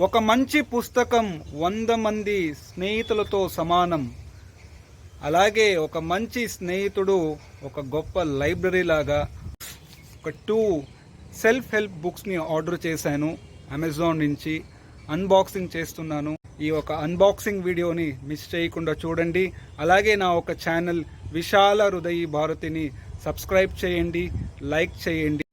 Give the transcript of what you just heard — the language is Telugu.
ఒక మంచి పుస్తకం 100 మంది స్నేహితులతో సమానం. అలాగే ఒక మంచి స్నేహితుడు ఒక గొప్ప లైబ్రరీ లాగా. ఒక 2 సెల్ఫ్ హెల్ప్ బుక్స్ని ఆర్డర్ చేశాను అమెజాన్ నుంచి. అన్బాక్సింగ్ చేస్తున్నాను. ఈ ఒక అన్బాక్సింగ్ వీడియోని మిస్ చేయకుండా చూడండి. అలాగే నా ఒక ఛానల్ విశాల హృదయి భారతిని సబ్స్క్రైబ్ చేయండి, లైక్ చేయండి.